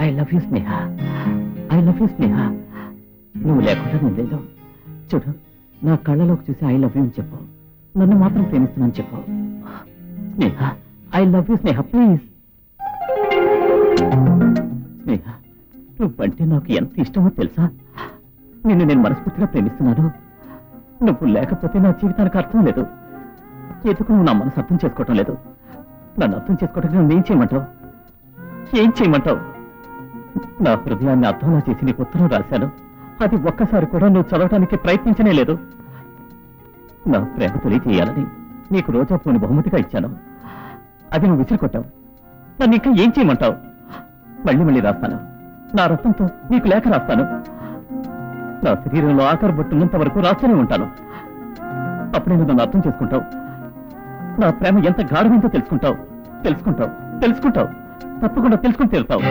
I love you, Sneha. I love you, Sneha. నువ్వు లేకుండా నేను లేదు. చూడు, నా కళ్ళలోకి చూసి ఐ లవ్ యూ అని చెప్పు. నన్ను మాత్రం ప్రేమిస్తున్నాను చెప్పు. Sneha, I love you Sneha, please. Sneha, నువ్వంటే నాకు ఎంత ఇష్టమో తెలుసా? నిన్ను నేను మనస్ఫూర్తిగా ప్రేమిస్తున్నాను. నువ్వు లేకపోతే నా జీవితానికి అర్థం లేదు. ఎందుకు నువ్వు నా మనసు అర్థం చేసుకోవటం లేదు? నన్ను అర్థం చేసుకోవడానికి నువ్వు ఏం చేయమంటావు? ఏం చేయమంటావు? నా హృదయాన్ని అర్థంలా చేసి నీకు ఉత్తరం రాశాను. అది ఒక్కసారి కూడా నువ్వు చదవటానికి ప్రయత్నించనే లేదు. నా ప్రేమ తెలియజేయాలని నీకు రోజా పూని బహుమతిగా ఇచ్చాను. అది నువ్వు విసిరికొట్టావు. నన్ను ఇంకా ఏం చేయమంటావు? మళ్ళీ మళ్ళీ రాస్తాను. నా రక్తంతో నీకు లేఖ రాస్తాను. నా శరీరంలో ఆఖరు బొట్టున్నంత వరకు రాస్తూనే ఉంటాను. అప్పుడే నువ్వు నన్ను అర్థం చేసుకుంటావు. నా ప్రేమ ఎంత గాఢమైందో తెలుసుకుంటావు. తెలుసుకుంటావు తెలుసుకుంటావు తప్పకుండా తెలుసుకుని తీరుతావు.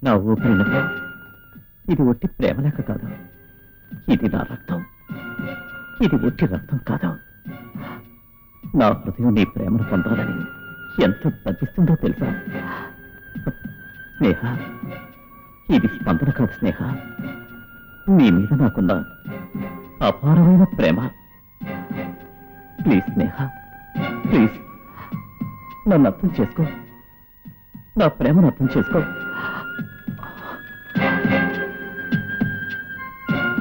నా ఊపిరినతో ఇది ఒట్టి ప్రేమ లేక కాదు. ఇది నా రక్తం. ఇది ఒట్టి రక్తం కాదు. నా హృదయం నీ ప్రేమను పొందాలని ఎంత తగ్గిస్తుందో తెలుసా? స్నేహ, ఇది స్పందన కాదు స్నేహ. నీ మీద నాకున్న అపారమైన ప్రేమ. ప్లీజ్ స్నేహ, ప్లీజ్ నన్ను అర్థం చేసుకో. నా ప్రేమను అర్థం చేసుకో.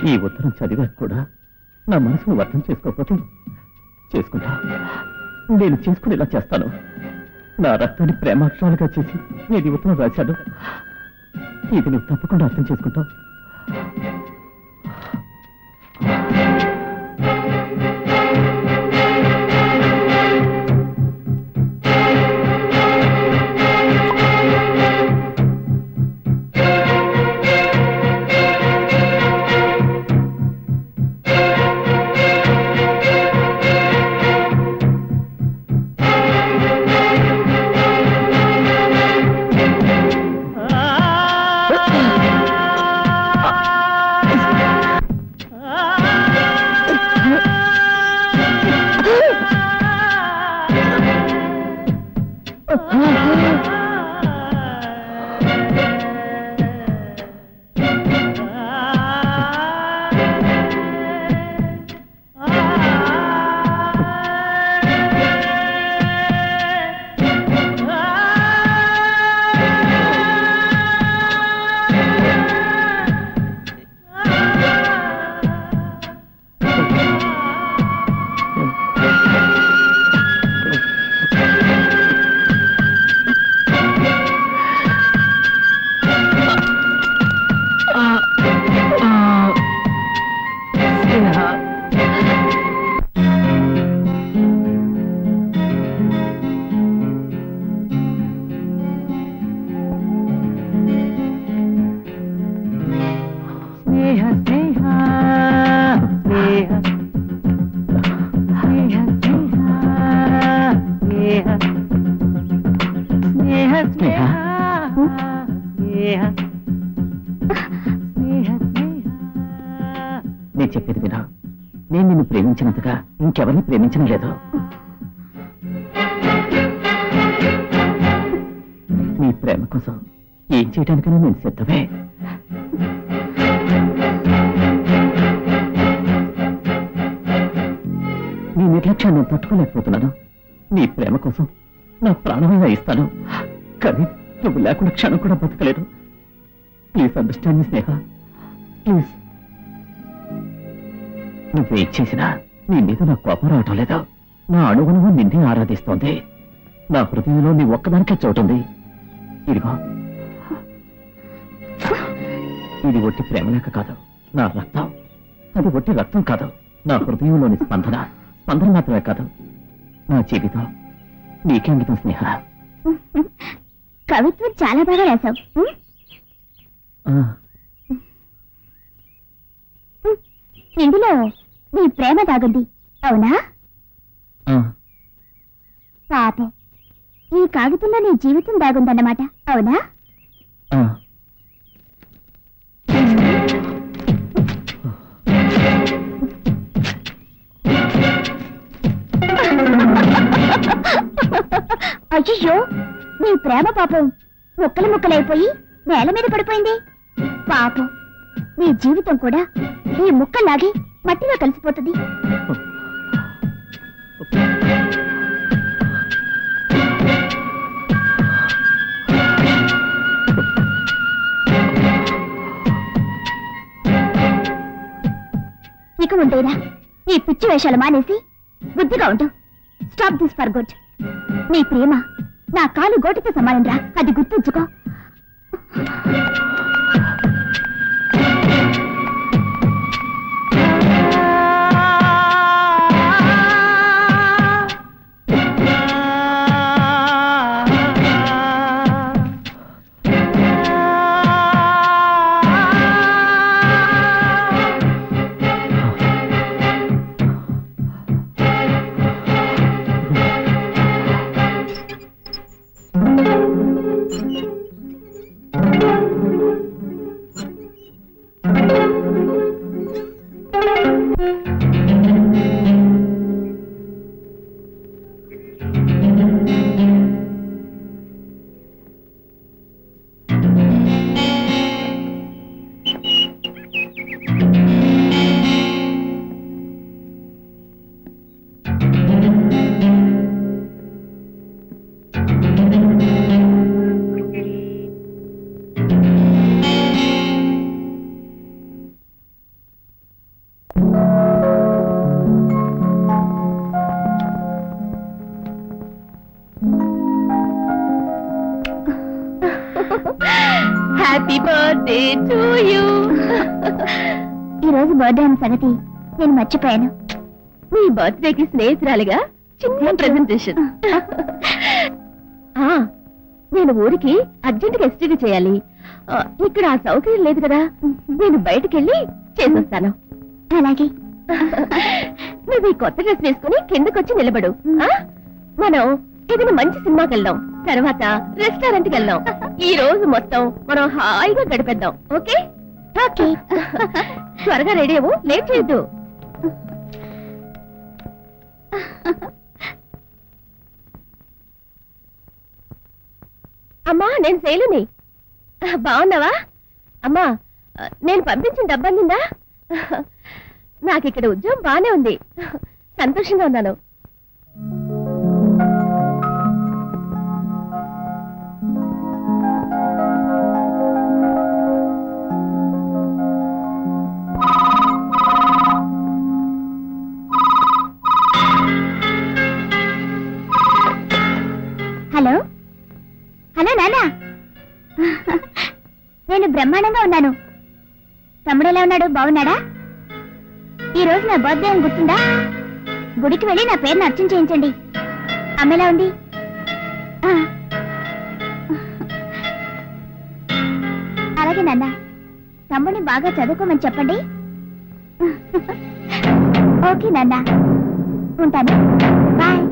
ఈ ఉత్తరం చదివాక కూడా నా మనసును అర్థం చేసుకోకపోతే చేసుకుంటా. నేను చేసుకునేలా చేస్తాను. నా రక్తాన్ని ప్రేమాక్షరాలుగా చేసి నేను ఉత్తరం రాశాను. ఇది నువ్వు తప్పకుండా అర్థం చేసుకుంటావు. నేను చెప్పేది వినా, నేను నిన్ను ప్రేమించినంతగా ఇంకెవరిని ప్రేమించడం లేదు. నీ ప్రేమ కోసం ఏం చేయడానికైనా నేను సిద్ధమే. నీ నిర్లక్ష్యాన్ని తట్టుకోలేకపోతున్నాను. నీ ప్రేమ కోసం నా ప్రాణమైనా ఇస్తాను, కానీ నువ్వు లేకుండా క్షణం కూడా బతకలేను. Please understand me Sneha, please. నువ్వేం చేసినా నీ మీద నా కోపం రావటం లేదు. నా అణువును నిన్నే ఆరాధిస్తోంది. నా హృదయంలో నీ ఒక్కదానికే చోటుంది. ఇదిగో, ఇది ఒట్టి ప్రేమలేక కాదు, నా రక్తం. అది ఒట్టి రక్తం కాదు, నా హృదయంలోని స్పందన. స్పందన మాత్రమే కాదు, నా జీవితం నీకే అంకితం స్నేహ. కవిత్వం చాలా బాగా రాశావు. ఇందులో నీ ప్రేమ దాగుంది, అవునా? పాపం, ఈ కాగితంలో నీ జీవితం దాగుందన్నమాట, అవునా? అయ్యో, నీ ప్రేమ పాపం ముక్కలు ముక్కలైపోయి నేల మీద పడిపోయింది. పాపం, నీ జీవితం కూడా ఈ ముక్కలాగి మట్టిలో కలిసిపోతుంది. ఇక ఉండేనా ఈ పిచ్చి వేషాలు మానేసి బుద్ధిగా ఉండు. Stop this for good. నీ ప్రేమ నా కాలు గోటితో సమానం రా, అది గుర్తుంచుకో. Happy birthday to you. ఈ రోజు బర్త్డే అన్న సంగతి నేను మర్చిపోయాను. మీ బర్త్డేకి స్నేహితురాలిగా చిన్న ప్రెజెంటేషన్. నేను ఊరికి అర్జెంట్ గా ఎస్టీడీ చేయాలి. ఇక్కడ ఆ సౌకర్యం లేదు కదా, నేను బయటకెళ్ళి చేసొస్తాను. అలాగే. నువ్వు ఈ కొత్త డ్రెస్ వేసుకుని కిందకొచ్చి నిలబడు. మనం ఏదైనా మంచి సినిమాకి వెళ్దాం, తర్వాత రెస్టారెంట్కి వెళ్దాం. ఈ రోజు మొత్తం మనం హాయిగా గడిపేద్దాం. ఓకే? ఓకే. త్వరగా రెడీ అవ్వు, లేట్ చేయొద్దు. అమ్మా, నేను శైలుని. బాగున్నావా? అమ్మా, నేను పంపించిన డబ్బు అందిందా? నాకు ఇక్కడ ఉద్యోగం బానే ఉంది, సంతోషంగా ఉన్నాను. హలో హలో నానా, నేను బ్రహ్మాండంగా ఉన్నాను. తమ్ముడు ఎలా ఉన్నాడు? బాగున్నాడా? ఈ రోజు నా బర్త్డే అని గుర్తుందా? గుడికి వెళ్ళి నా పేరుని అర్చన చేయించండి. అమ్మ ఎలా ఉంది? అలాగే నాన్న, తమ్ముడిని బాగా చదువుకోమని చెప్పండి. ఓకే నాన్న, ఉంటాను. బాయ్.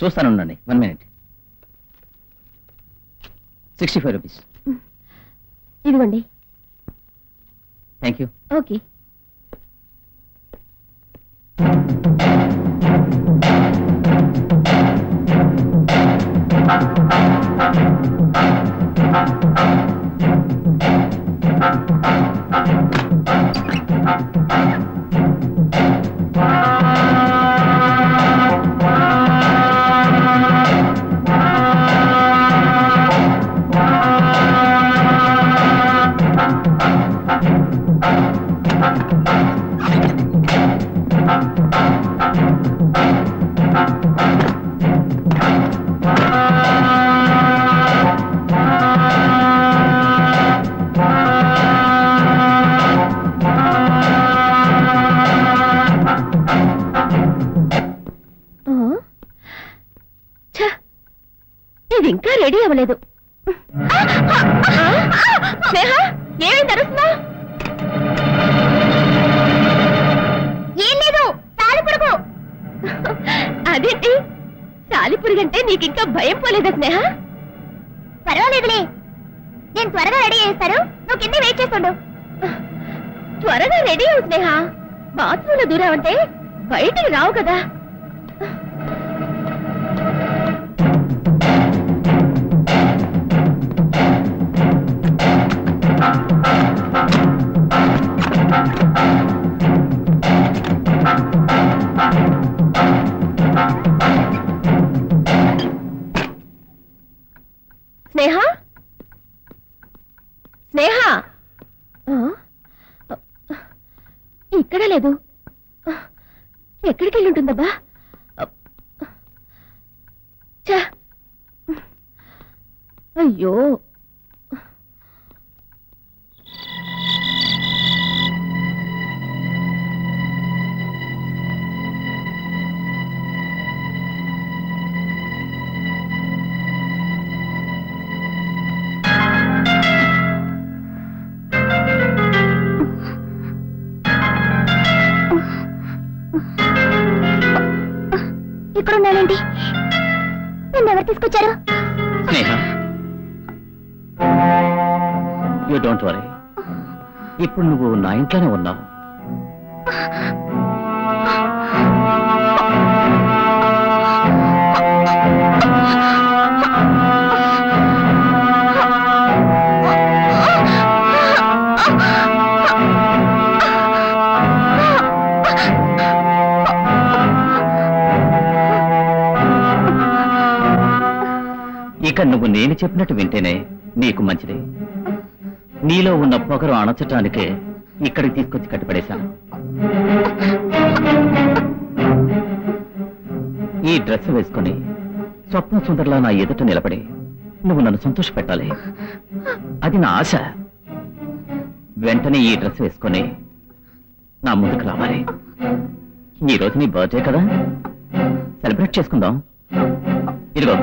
చూస్తానుండండి, 1 minute. 65 rupees. ఇదిగోండి. Thank you. ఓకే. ఇది ఇంకా రెడీ అవ్వలేదు. స్నేహ, ఏమైంది అరుస్తున్నా? ఏం లేదు, సాలిపురుగు. అదేంటి, సాలిపురుగంటే నీకు ఇంకా భయం పోలేదా స్నేహ? పర్వాలేదులే, నేను త్వరగా రెడీ చేస్తాను, నువ్వు కింద వెయిట్ చేస్తుండు. త్వరగా రెడీ అవు స్నేహ, బాత్రూమ్ లో దూరావంటే బయటికి రావు కదా. స్నేహ, స్నేహ, ఇక్కడ లేదు. ఎక్కడికి వెళ్ళి ఉంటుందబ్బా? అయ్యో, ఇక్కడ ఉన్నానండి. నన్ను ఎవరు తీసుకొచ్చారు? స్నేహ, యూ డోంట్ వరీ, ఇప్పుడు నువ్వు నా ఇంట్లోనే ఉన్నావు. ఇక నువ్వు నేను చెప్పినట్టు వింటేనే నీకు మంచిది. నీలో ఉన్న పొగరు అణచటానికే ఇక్కడికి తీసుకొచ్చి కట్టిపడేశాను. ఈ డ్రెస్ వేసుకుని స్వప్న సుందర్లా నా ఎదుట నిలబడి నువ్వు నన్ను సంతోష పెట్టాలి, అది నా ఆశ. వెంటనే ఈ డ్రెస్ వేసుకుని నా ముందుకు రావాలి. ఈ రోజు నీ బర్త్డే కదా, సెలబ్రేట్ చేసుకుందాం. ఇదిగో.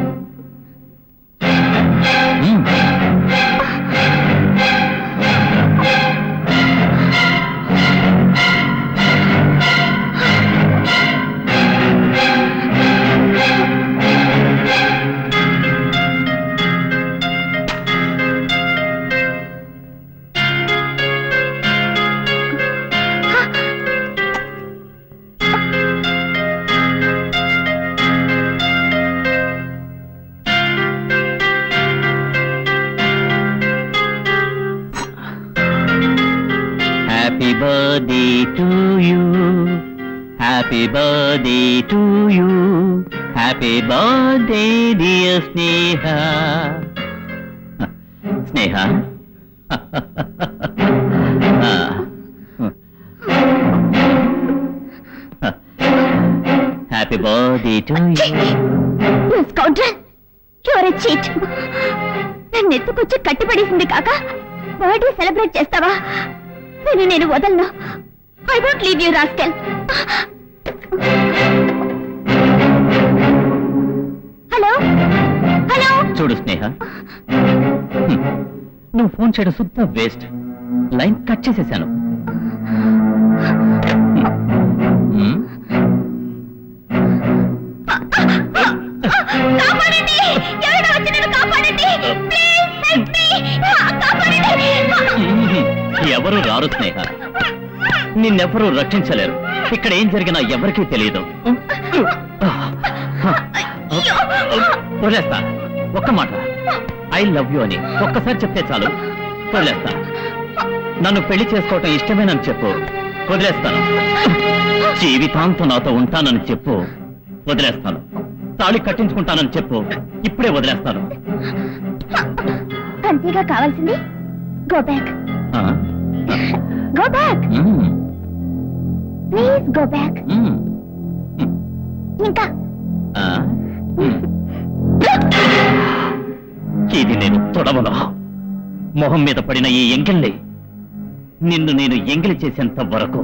Happy birthday to you, happy birthday to you, happy birthday dear Sneha. Sneha? Happy birthday to you. You scoundrel! You are a cheat! నన్ను ఎత్తుకొచ్చి కట్టిపడేసింది కాక బర్త్డే సెలబ్రేట్ చేస్తావా? నేను వదలను. I won't leave you rascal. Hello hello, చూడు స్నేహ, నువ్వు phone చేయడం శుద్ధ waste. Line cut చేసేసాను. ఎవరూ రారు స్నేహ. నిన్నెవరూ రక్షించలేరు. ఇక్కడ ఏం జరిగినా ఎవరికీ తెలియదు. వదిలేస్తా. ఒక్క మాట, ఐ లవ్ యూ అని ఒక్కసారి చెప్తే చాలు, వదిలేస్తా. నన్ను పెళ్లి చేసుకోవటం ఇష్టమేనని చెప్పు, వదిలేస్తాను. జీవితాంతం నాతో ఉంటానని చెప్పు, వదిలేస్తాను. తాళి కట్టించుకుంటానని చెప్పు, ఇప్పుడే వదిలేస్తాను. అంతేగా కావాల్సింది. Go back, go back, please go back. ఇంకా ఇది నేను తొడవను. మొహం మీద పడిన ఈ ఎంగిల్ని నిన్ను నేను ఎంగిలి చేసేంత వరకు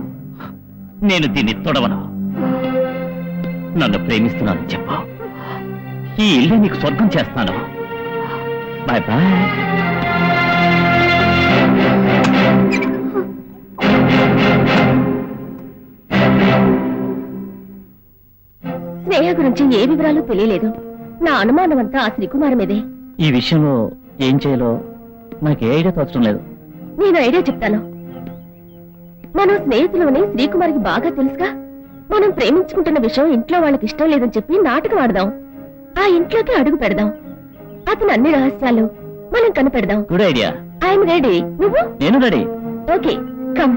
నేను దీన్ని తొడవను. నన్ను ప్రేమిస్తున్నానని చెప్పు, ఈ ఇల్లు నీకు స్వర్గం చేస్తాను. Bye bye. స్నేహ గురించి ఏ వివరాలు తెలియలేదు. నా అనుమానం అంతా ఆ శ్రీకుమార్ మీదే. ఈ విషయంలో ఏం చేయాలో నాకు ఏ ఐడియా తోచడం లేదు. నేను ఐడియా చెప్తాను. మనం స్నేహితులని శ్రీకుమార్కి బాగా తెలుసుగా. మనం ప్రేమించుకుంటున్న విషయం ఇంట్లో వాళ్ళకి ఇష్టం లేదని చెప్పి నాటకం ఆడదాం. ఆ ఇంట్లోకి అడుగు పెడదాం. అతను అన్ని రహస్యాలు మనం కనిపెడదాం. Good idea. I'm ready. నువ్వు? నేను ready. Okay, come.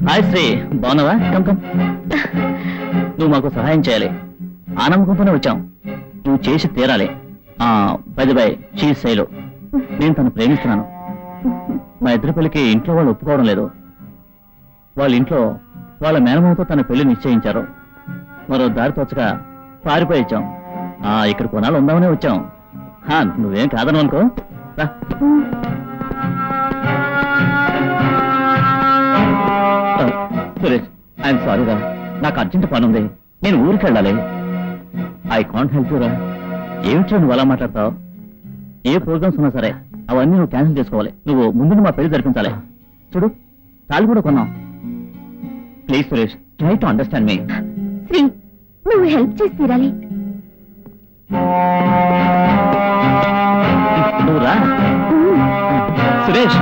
Hi Sri, బాగున్నావా? Come come. నువ్వు మాకు సహాయం చేయాలి. ఆ నమ్మకంతోనే వచ్చాం. నువ్వు చేసి తీరాలి. By cheese Shailu. నేను తను ప్రేమిస్తున్నాను. మా ఇద్దరి పెళ్లికి ఇంట్లో వాళ్ళు ఒప్పుకోవడం లేదు. వాళ్ళ ఇంట్లో వాళ్ళ మేనమామతో తన పెళ్లి నిశ్చయించారు. మరో దారి తోచగా పారిపోయి వచ్చాం. ఇక్కడ కొనాలు ఉందామనే వచ్చాం. నువ్వేం కాదను అనుకో. సురేష్, ఐఎమ్ సారీ రా, నాకు అర్జెంట్ పని ఉంది. నేను ఊరికి వెళ్ళాలి. ఐ కాంట్ హెల్ప్ యూ రా. ఏమిటో నువ్వు అలా మాట్లాడతావు? ఏ ప్రోగ్రామ్స్ ఉన్నా సరే అవన్నీ నువ్వు క్యాన్సిల్ చేసుకోవాలి. నువ్వు ముందు మా పెళ్లి జరిపించాలి. చూడు, తాళి కూడా కొన్నాం. Please Suresh, try to understand me. Sri, నువ్వు హెల్ప్ చేసి తీరాలి. నువ్వు రా సురేష్.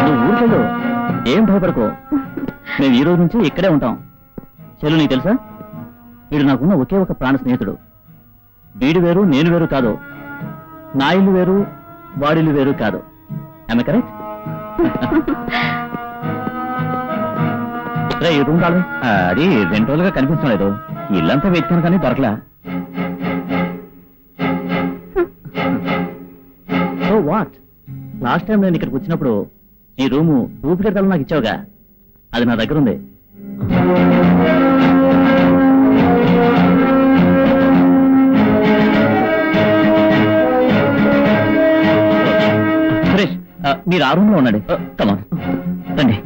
నువ్వు ఊరికెళ్ళు, ఏం భయపడకు. మేము ఈ రోజు నుంచి ఇక్కడే ఉంటాం. చెల్లు, నీకు తెలుసా, వీడు నాకున్న ఒకే ఒక ప్రాణ స్నేహితుడు. వీడు వేరు నేను వేరు కాదు. నా ఇల్లు వేరు వాడిల్లు వేరు కాదు. ఆమె కరెక్ట్? రే, ఈ రూమ్ కాదు. అది 2 రోజులుగా కనిపిస్తాం లేదు. ఇల్లంతా వెతికాను కానీ దొరకలా. సో వాట్, లాస్ట్ టైం నేను ఇక్కడికి వచ్చినప్పుడు ఈ రూము డూప్లికేట్ తాళం నాకు ఇచ్చావుగా, అది నా దగ్గర ఉంది. సురేష్, మీరు ఆ రూమ్ లో ఉండండి. కమాన్, రండి.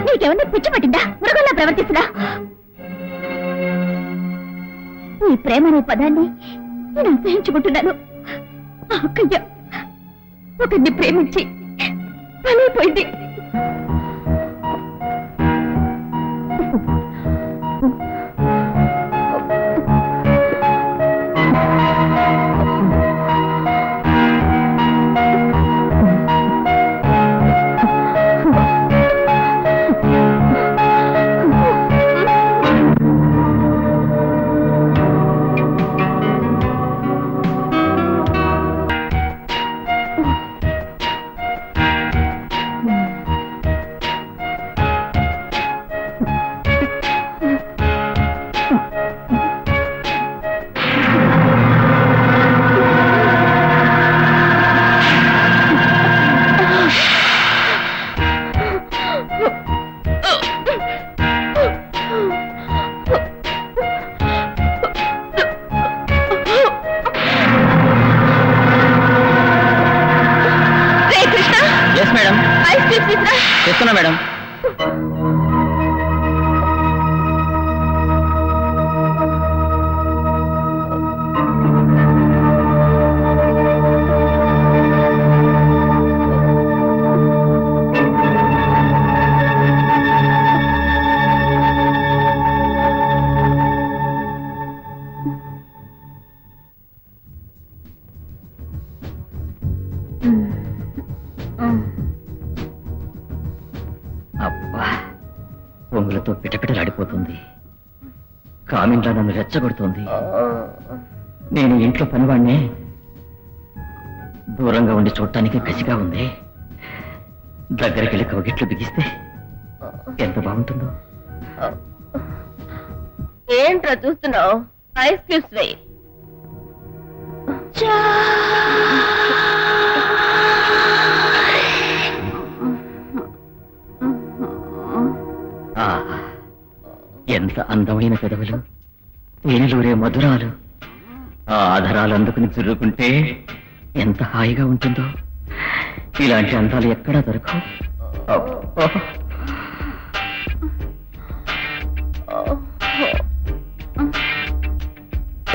నీకేమన్నా పిచ్చి పట్టిందా? మృగంలా ప్రవర్తిస్తున్నా? ఈ ప్రేమ అనే పదాన్ని నేను అసహించుకుంటున్నాను. ఆ అక్కయ్య ఒకరిని ప్రేమించి పనైపోయింది. మేడం చెప్తున్నా మేడం. అబ్బా, పొంగులతో పిటపిటలాడిపోతుంది. కామిండ్లా నన్ను రెచ్చగొడుతోంది. నేను ఇంట్లో పనివాణ్ణే, దూరంగా ఉండి చూడటానికి కసిగా ఉంది. దగ్గరికి వెళ్ళి కౌగిట్లు బిగిస్తే ఎంత బాగుంటుందో. ఏంట్రా చూస్తున్నావు? ఐస్ క్యూబ్స్ వేయి. ఎంత అందమైన పెదవులు, తేనెలూరే మధురాలు. ఆ ఆధారాలు అందుకుని చురుకుంటే ఎంత హాయిగా ఉంటుందో. ఇలాంటి అందాలు ఎక్కడా దొరకవు.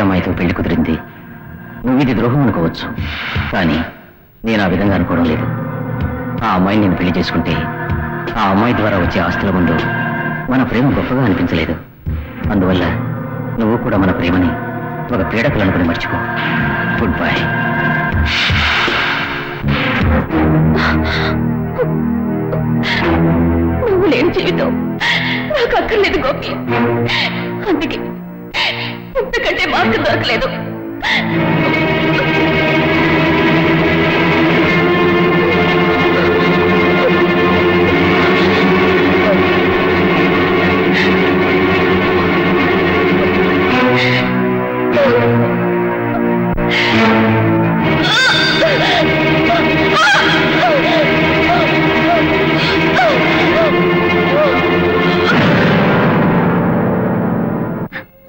అమ్మాయితో పెళ్లి కుదిరింది. నువ్వు ఇది ద్రోహం అనుకోవచ్చు, కానీ నేను ఆ విధంగా అనుకోవడం లేదు. ఆ అమ్మాయిని నేను పెళ్లి చేసుకుంటే ఆ అమ్మాయి ద్వారా వచ్చే ఆస్తుల ముందు మన ప్రేమ గొప్పగా అనిపించలేదు. అందువల్ల నువ్వు కూడా మన ప్రేమని ఒక పీడకలు అనుకుని మర్చిపో. Good bye. నువ్వు లేని జీవితం నాకు అక్కర్లేదు గోపి. అందుకే ఇంతకంటే మార్గం దొరకలేదు.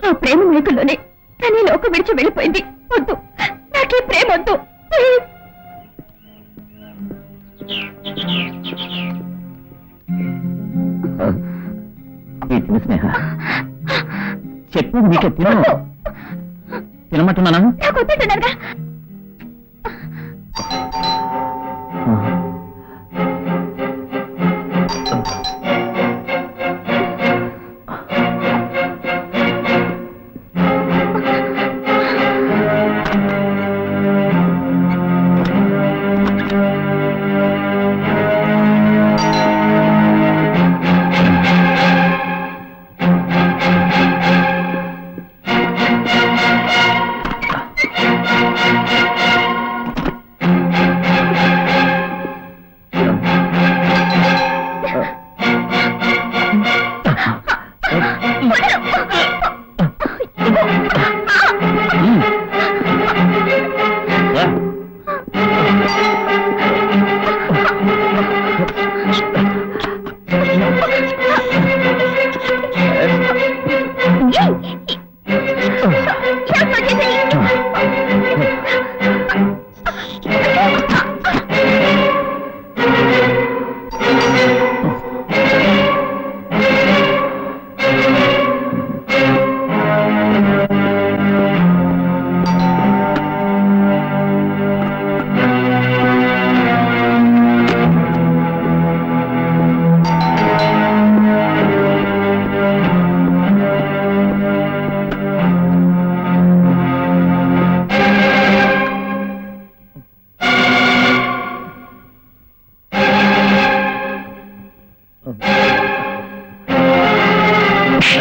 ఆ ప్రేమ మేకుల్లోనే తన లోకం విడిచి వెళ్ళిపోయింది. వద్దు, నాకే ప్రేమ వద్దు. తిను స్నేహ, చెప్పు. నీకే తిను. తినమంటున్నానా? నాకు వద్దంటున్నారుగా.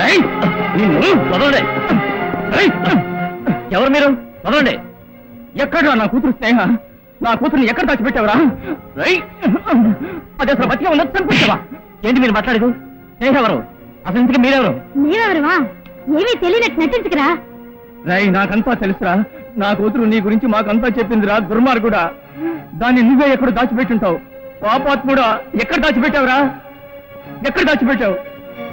ఏయ్! నిన్ను వదలండి. ఏయ్! ఎవరు మీరు? వదలండి. ఎక్కడ నా కూతురు స్నేహ? నా కూతురుని ఎక్కడ దాచిపెట్టావరా? ఏయ్! అది అసలు బతికే ఉన్నది చంపించావా? ఏంటి మీరు మాట్లాడేది? స్నేహ ఎవరు? అసలు ఇంతకీ మీరెవరు? నీవెవరవా? ఏమీ తెలియనట్టు నటించుకురా. రై, నాకంతా తెలుసురా. నా కూతురు నీ గురించి మాకంతా చెప్పిందిరా దుర్మార్గుడా. దాన్ని నువ్వే ఎక్కడ దాచిపెట్టుంటావు. పాపాత్ముడా, ఎక్కడ దాచిపెట్టావురా? ఎక్కడ దాచిపెట్టావు?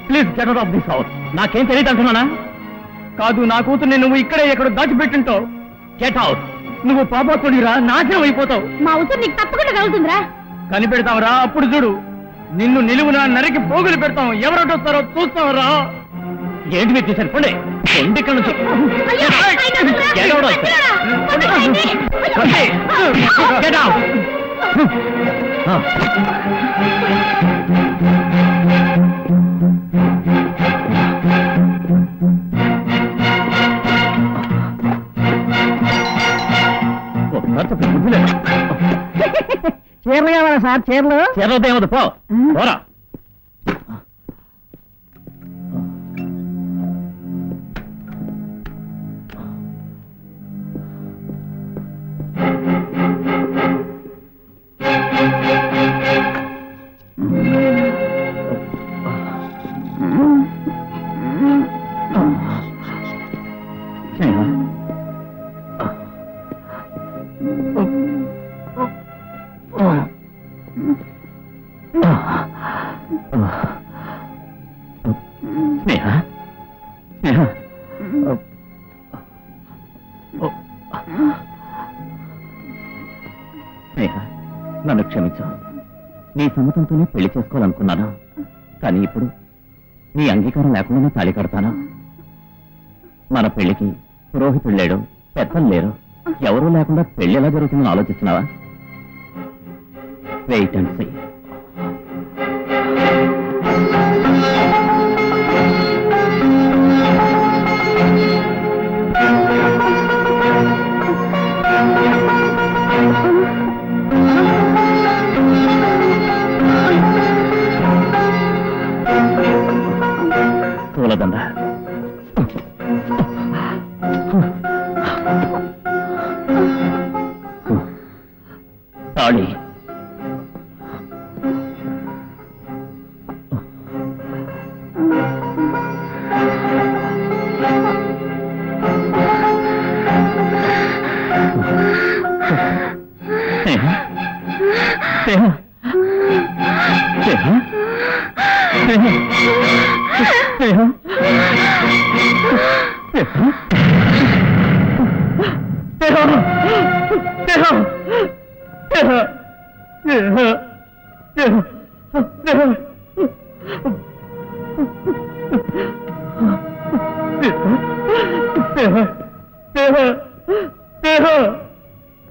Please get out of this house. నాకేం తెలియదు అంటున్నానా? కాదు, నా కూతుర్ని నువ్వు ఇక్కడే ఎక్కడ దాచిపెట్టుంటావు. Get out. నువ్వు పాపాత్ముడిరా, నాశనం అయిపోతావు. మా ఉసురు నీకు తప్పకుండా కలుగుతుందిరా. కనిపెడతావురా, అప్పుడు చూడు. నిన్ను నిలువున నరికి పోగులు పెడతాం. ఎవరొస్తారో చూస్తావురా. ఏంటి మీరు చేశారు? పొండి పొండి ఇక్కడ నుంచి. అయ్యో, ఆయన వదలరా. Get out of here. వదలండి. Get out. బుద్ధి లేదు. చీరలు కావాలా సార్? చీరలు చేరదేమదు పో. పోరా. స్నేహ, స్నేహ, స్నేహ, నన్ను క్షమించు. నీ సమ్మతంతోనే పెళ్లి చేసుకోవాలనుకున్నాను. కానీ ఇప్పుడు నీ అంగీకారం లేకుండానే తాళి కడతాను. మన పెళ్లికి పురోహితుడు లేడు, పెద్దలు లేరు, ఎవరూ లేకుండా పెళ్లి ఎలా జరుగుతుందని ఆలోచిస్తున్నావా? Wait and see. పూలదండ. తాళి. స్నేహ, స్నేహ, స్నేహ,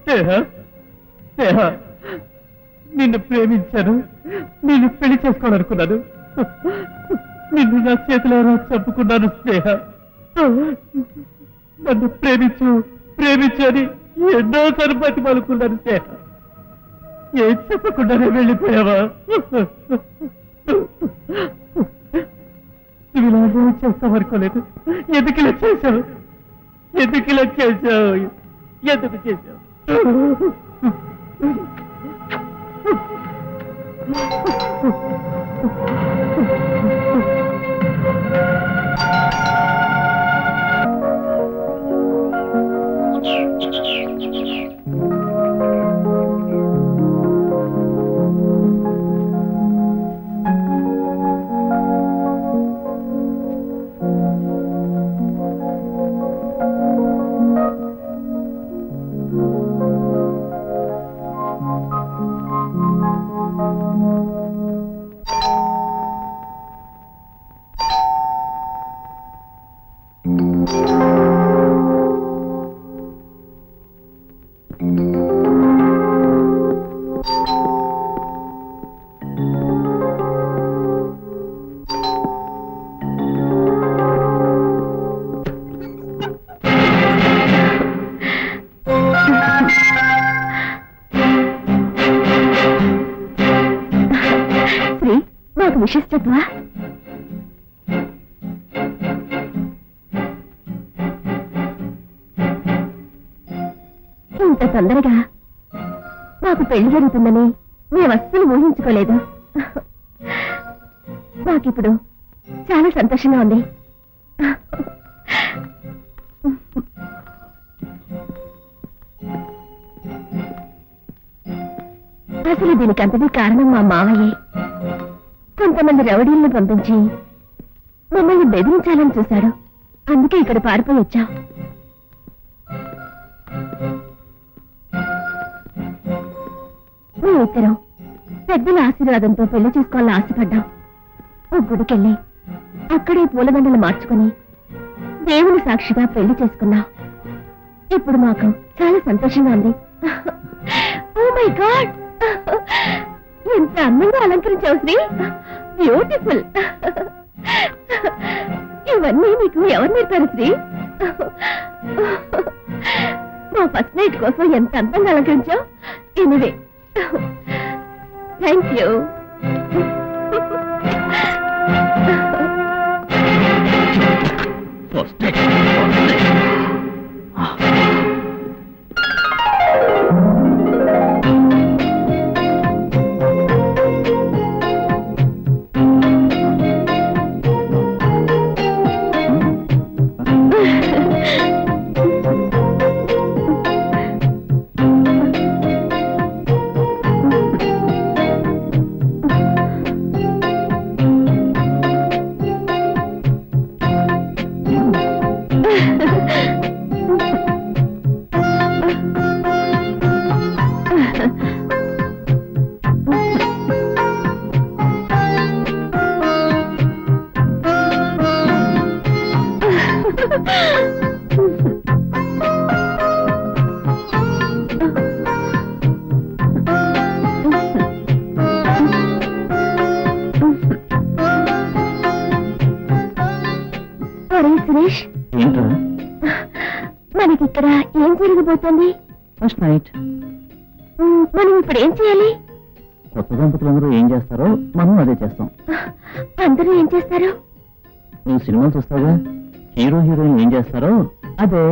స్నేహ, స్నేహ, నిన్ను ప్రేమించాను, నిన్ను పెళ్లి చేసుకోవాలనుకున్నాను. నిన్ను నా చేతిలో చంపుకున్నాను. స్నేహ, నన్ను ప్రేమించు ప్రేమించు అని ఎన్నోసార్లు బతిమాలుకున్నాను. స్నేహ, ఏం చెప్పకుండానే వెళ్ళిపోయావా? నువ్వు ఇలా చేస్తావనుకోలేదు. ఎందుకు ఇలా చేశావు? ఎందుకు ఇలా చేశావు? ఎందుకు చేశావు? విషెస్ చెప్పవా? ఇంత తొందరగా మాకు పెళ్లి జరుగుతుందని మేము అస్సలు ఊహించుకోలేదు. మాకిప్పుడు చాలా సంతోషంగా ఉంది. అసలు దీనికంతటి కారణం మా మావయ్యే. కొంతమంది రౌడీలను పంపించి మమ్మల్ని బెదిరించాలని చూశాడు. అందుకే ఇక్కడ పారిపోయి వచ్చాం. మేమిద్దరం పెద్దల ఆశీర్వాదంతో పెళ్లి చేసుకోవాలని ఆశపడ్డాం. ఓ గుడికెళ్ళి అక్కడే పూలదండలు మార్చుకుని దేవుని సాక్షిగా పెళ్లి చేసుకున్నాం. ఇప్పుడు మాకు చాలా సంతోషంగా ఉంది. ఓ మై గాడ్, ఎంత అందంగా అలంకరించావు శ్రీ. బ్యూటిఫుల్. ఇవన్నీ నీకు ఎవరు నేర్పారు శ్రీ? మా ఫస్ట్ నైట్ కోసం ఎంత అందంగా అలంకరించావు. Anyway, thank you. సురేష్, ఏంట్రా మనకిక్కడ ఏం జరగబోతోంది? First night. మనం ఇప్పుడు ఏం చేయాలి? కొత్త దంపతులందరూ ఏం చేస్తారో మనం అదే చేస్తాం. అందరూ ఏం చేస్తారు? నువ్వు సినిమాలు చూస్తావుగా, హీరో హీరోయిన్ ఏం చేస్తారో అదే.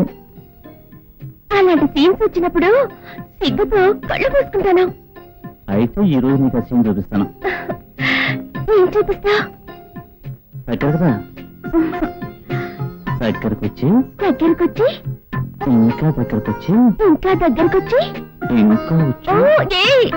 అలాంటి సీన్స్ వచ్చినప్పుడు సిగ్గుతో కళ్ళు పూసుకుంటాను. అయితే ఈ రోజు నీకు ఆ సీన్ చూపిస్తాను. ఏం చూపిస్తా? దగ్గర కదా, దగ్గరకొచ్చి దగ్గరకొచ్చి ఇంకా దగ్గరకొచ్చి ఇంకా దగ్గరకొచ్చి ఇంకా వచ్చి ఓ, ఏయ్!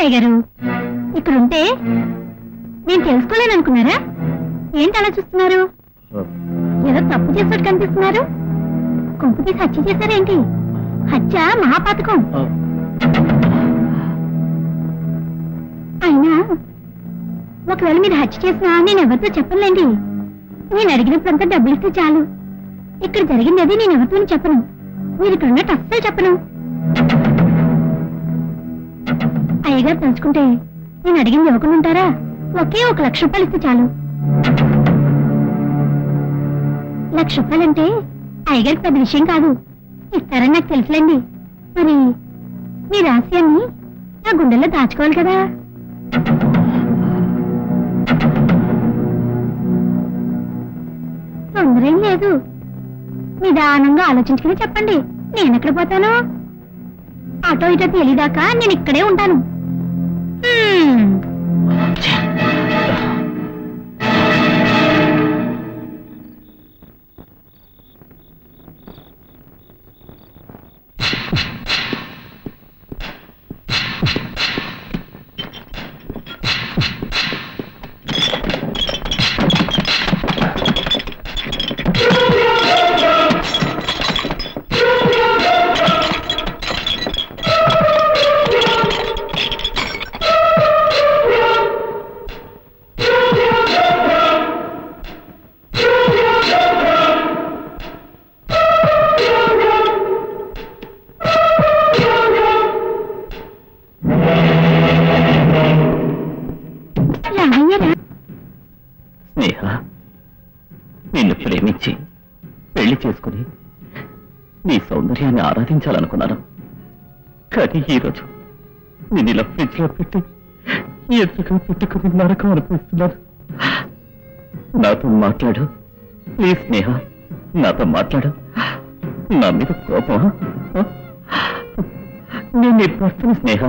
అయ్యగారు ఇక్కడుంటే నేను తెలుసుకోలేననుకున్నారా? ఏంటి అలా చూస్తున్నారు? ఏదో తప్పు చేసినట్టు కనిపిస్తున్నారు. కొంపు తీసి హత్య చేశారేంటి? హత్య మహాపాతకం. అయినా ఒకవేళ మీరు హత్య చేసినా నేను ఎవరితో చెప్పలేండి. నేను అడిగినప్పుడంతా డబ్బులు ఇస్తే చాలు. ఇక్కడ జరిగింది అది నేను ఎవరితో చెప్పను. మీరు ఇక్కడ ఉన్నట్టు అస్సలు చెప్పను. అయ్యగారు తలుచుకుంటే నేను అడిగింది ఇవ్వకుండా ఉంటారా? ఒకే 1 లక్ష రూపాయలు ఇస్తే చాలు. 1 లక్ష రూపాయలంటే అయ్యగారికి పెద్ద విషయం కాదు. ఇస్తారని నాకు తెలుసులేండి. మరి మీ రహస్యాన్ని నా గుండెల్లో దాచుకోవాలి కదా. తొందర ఏం లేదు. నిదానంగా ఆలోచించుకుని చెప్పండి. నేను ఎక్కడ పోతాను? అటో ఇటో తెలియదాకా నేను ఇక్కడే ఉంటాను. స్నేహ, నిన్ను ప్రేమించి పెళ్లి చేసుకుని నీ సౌందర్యాన్ని ఆరాధించాలనుకున్నాను. కానీ ఈరోజు నేను ఇలా ఫ్రిడ్జ్ లో పెట్టి ఎదురుగా పెట్టుకుని నరకం అనిపిస్తున్నాను. నాతో మాట్లాడు ప్లీజ్. స్నేహ, నాతో మాట్లాడు. నా మీద కోపం? నేను నీ భర్తని స్నేహ.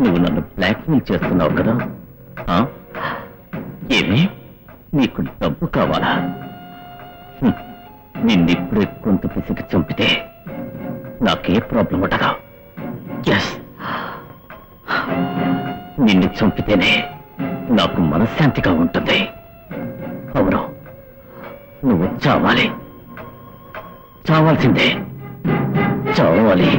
నువ్వు నన్ను బ్లాక్మెయిల్ చేస్తున్నావు కదా? ఏమి నీకు డబ్బు కావాలా? నిన్నిప్పుడే కొంత పిసికి చంపితే నాకే ప్రాబ్లం ఉండగా? ఎస్, నిన్ను చంపితేనే నాకు మనశ్శాంతిగా ఉంటుంది. అవును, నువ్వు చావాలి. చావాల్సిందే. చావాలి.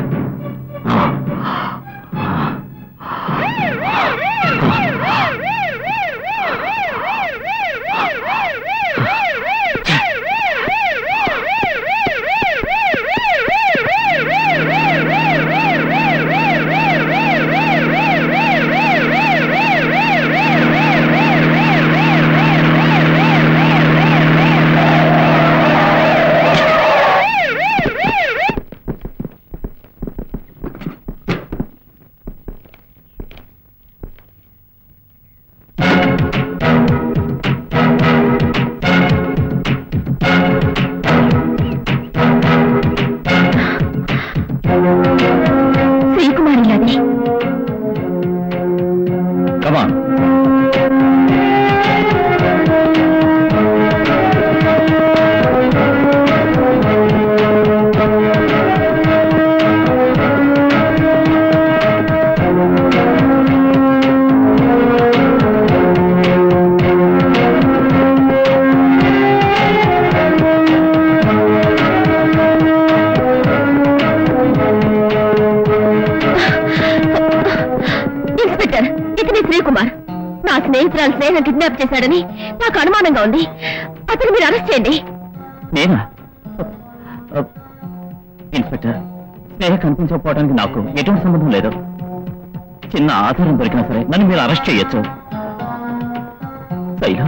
నా స్నేహితురాలు స్నేహ కిడ్నాప్ చేశాడని నాకు అనుమానంగా ఉంది. అతను మీరు అరెస్ట్ చేయండి. నేనా? ఇన్స్పెక్టర్, స్నేహ కనిపించకపోవడానికి నాకు ఎటువంటి సంబంధం లేదు. చిన్న ఆధారం దొరికినా సరే నన్ను మీరు అరెస్ట్ చేయొచ్చు. శైల,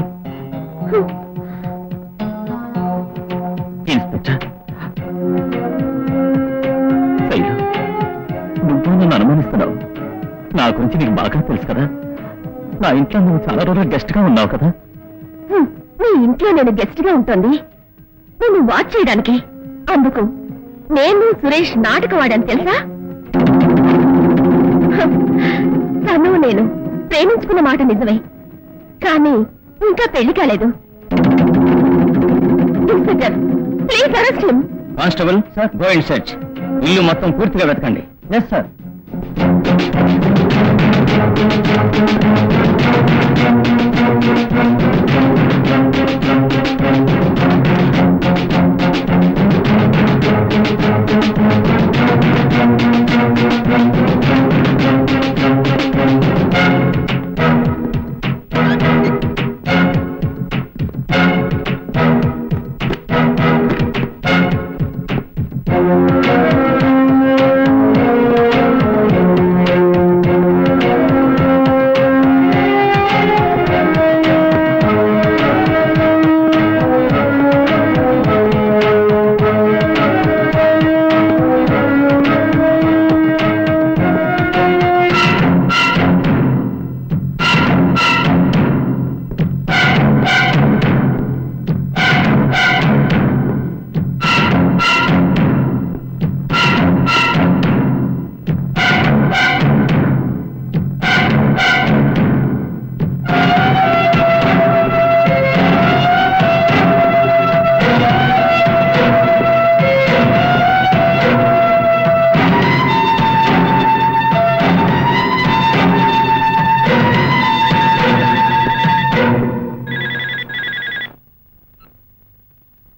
ఇన్స్పెక్టర్, శైల, నువ్వు నన్ను అనుమానిస్తున్నావు. నా గురించి నీకు బాగా తెలుసు కదా. నా ఇంట్లో నువ్వు చాలా రోజులు గెస్ట్ గా ఉన్నావు కదా. మీ ఇంట్లో నేను గెస్ట్ గా ఉంటుంది నేను వాచ్ చేయడానికి. అందుకు నేను సురేష్ నాటకం ఆడాను తెలుసా? తను నేను ప్రేమించుకున్న మాట నిజమే. కానీ ఇంకా పెళ్లి కాలేదు. Inspector, please arrest him. Constable sir, go and search. ఇల్లు మొత్తం పూర్తిగా వెతకండి. Yes sir.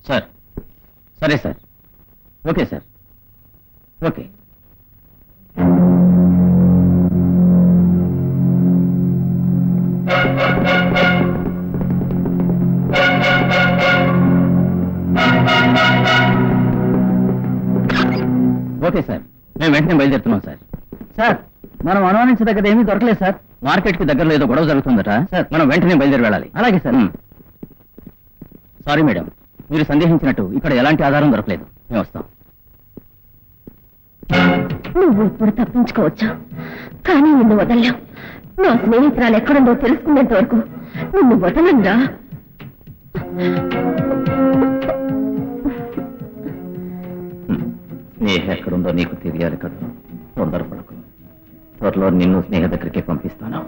సార్, సరే sir. Okay sir, okay. Okay sir, మేము వెంటనే బయలుదేరుతున్నాం సార్. సార్, మనం అనుమానించదగ్గది ఏమీ దొరకలేదు సార్. మార్కెట్ కి దగ్గరలో ఏదో గొడవ జరుగుతుందట సార్. మనం వెంటనే బయలుదేరి వెళ్ళాలి. అలాగే సార్. సారీ మేడం, మీరు సందేహించినట్టు ఇక్కడ ఎలాంటి ఆధారం దొరకలేదు. మేము వస్తాం. నువ్వు ఇప్పుడు తప్పించుకోవచ్చు, కానీ నిన్ను వదలలేం. నా స్నేహితురాలు ఎక్కడుందో తెలుసుకునేంత వరకు నిన్ను వదలంగా. స్నేహ ఎక్కడుందో నీకు తెలియాలి కదా. తొందరపడకు. త్వరలో నిన్ను స్నేహ దగ్గరికి పంపిస్తాను.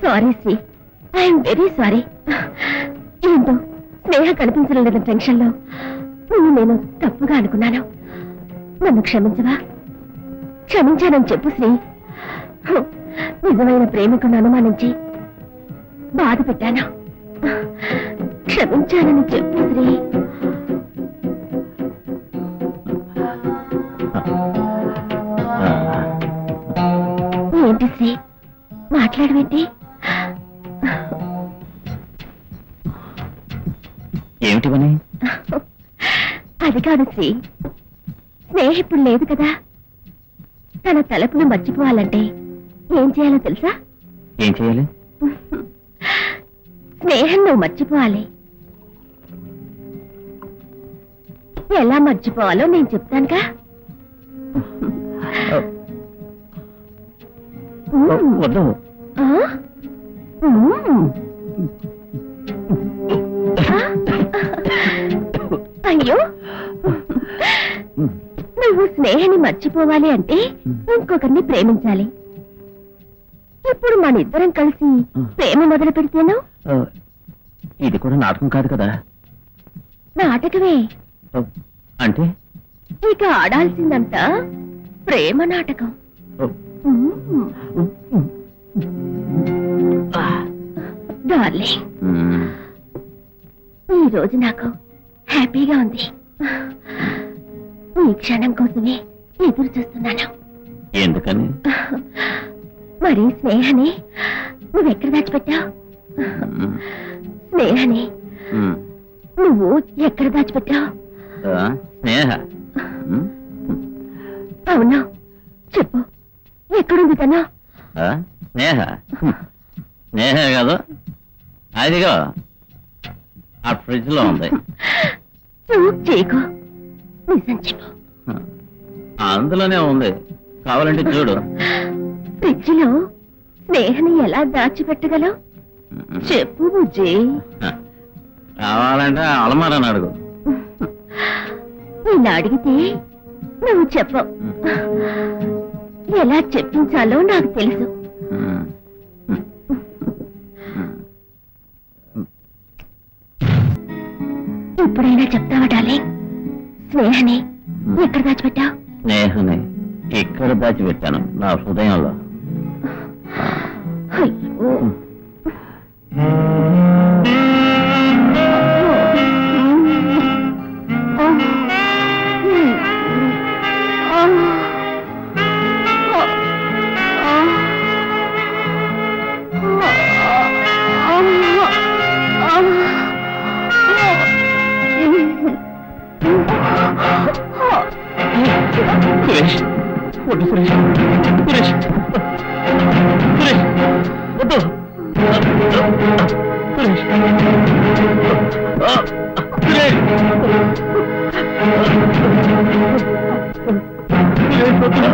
Sorry Sri, I'm very sorry. ఏంటో స్నేహ కనిపించడం లేదని టెన్షన్ లో నేను తప్పుగా అనుకున్నాను. నన్ను క్షమించవా? క్షమించానని చెప్పు శ్రీ. నిజమైన ప్రేమికుని అనుమానించి బాధ పెట్టాను. క్షమించానని చెప్పు శ్రీ. ఏంటి శ్రీ, మాట్లాడవేంటి? ఏమిటివని? అది కాదు శ్రీ, స్నేహితుడు లేదు కదా. తన తలపును మర్చిపోవాలంటే ఏం చేయాలో తెలుసా? ఏం చేయాలి? స్నేహం నువ్వు మర్చిపోవాలి. ఎలా మర్చిపోవాలో నేను చెప్తానుగా. వద్దు. ఆ? అయ్యో, నువ్వు స్నేహాన్ని మర్చిపోవాలి అంటే ఇంకొకరిని ప్రేమించాలి. ఇప్పుడు మన ఇద్దరం కలిసి ప్రేమ మొదలు పెడితేను. ఇది కూడా నాటకం కాదు కదా. నాటకమే. అంటే ఇక ఆడాల్సిందంతా ప్రేమ నాటకం. డార్లింగ్, ఈ రోజు నాకు హ్యాపీగా ఉంది. ఈ క్షణం కోసమే ఎదురు చూస్తున్నాను. ఎందుకని? మరి స్నేహని నువ్వెక్కడ దాచిపెట్టావు? స్నేహని నువ్వు ఎక్కడ దాచిపెట్టావు? స్నేహ. అవును, చెప్పు, ఎక్కడుంది తను? స్నేహ స్నేహ కాదు, అదిగో ఆ ఫ్రిడ్జ్ లో ఉంది. చేయకు, నిజం చెప్పు. అందులోనే ఉంది, కావాలంటే చూడు. ఫ్రిడ్జ్ లో స్నేహని ఎలా దాచిపెట్టగలవు? చెప్పు బుజ్జి. కావాలంటే అలమారని అడుగు. ఇలా అడిగితే నువ్వు చెప్పవు. ఎలా చెప్పించాలో నాకు తెలుసు. ఇప్పుడైనా చెప్తావా డార్లింగ్? స్నేహని ఎక్కడ దాచిపెట్టావు? స్నేహని ఇక్కడ దాచిపెట్టాను, నా హృదయంలో. అయ్యో. సురేష్, వద్దు సురేష్, సురేష్, సురేష్, వద్దు సురేష్, సురేష్, సురేష్, వద్దు.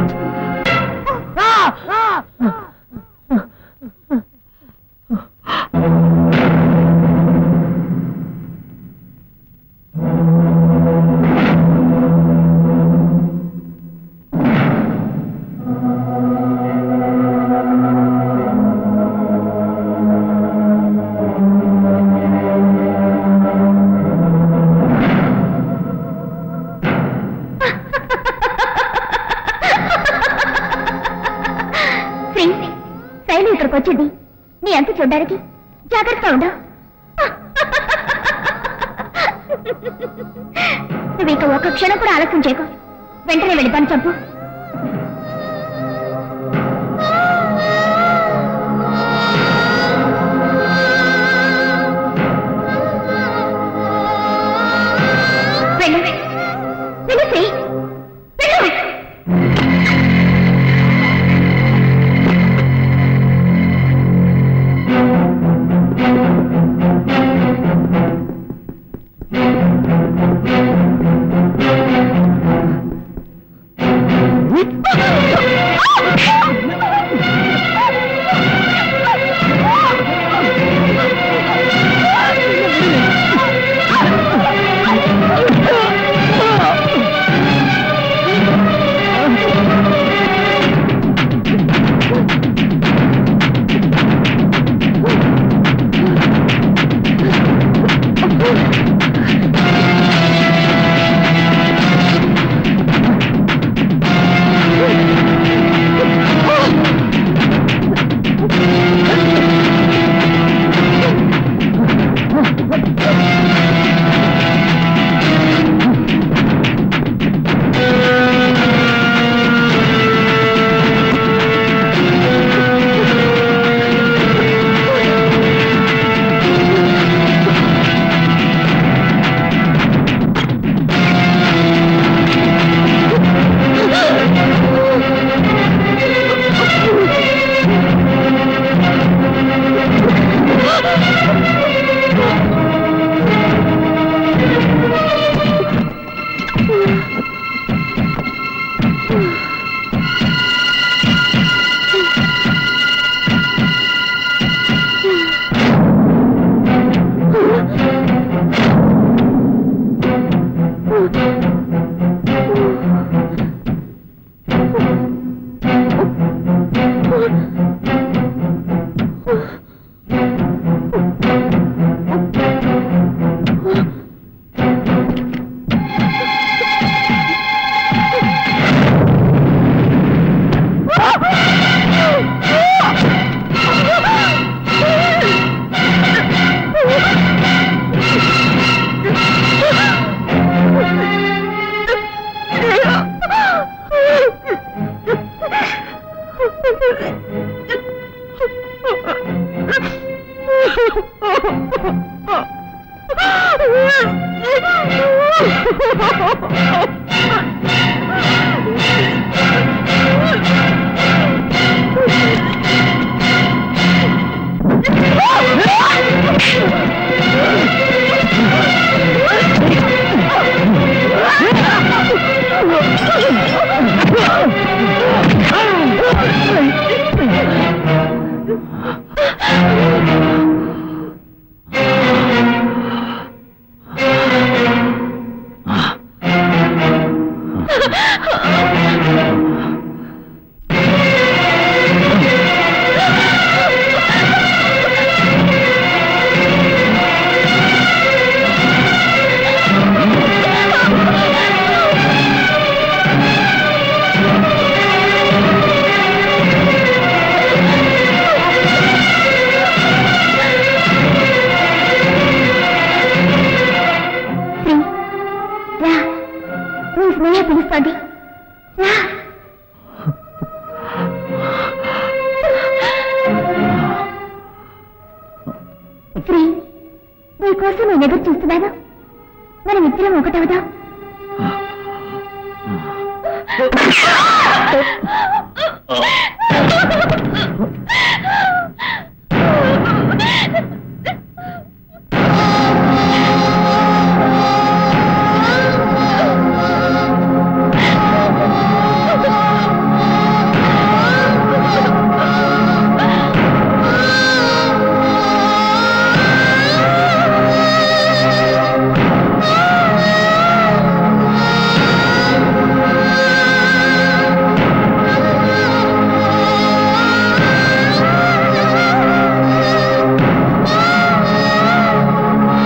శైలు ఇక్కడికి వచ్చింది నీ అంత చూడడానికి. జాగ్రత్తగా ఉండు. నువ్వు ఇక ఒక క్షణం కూడా ఆలస్యం చేయకు. వెంటనే వెళ్ళి పని చంపు. వెళ్ళు వెళ్ళు శ్రీ, వెళ్ళు. నీ స్నేహ పిలుస్తోంది రా. శ్రీ, నీకోసం నేను ఎదురు చూస్తున్నాను. మనం ఇద్దరం ఒకటవుదాం.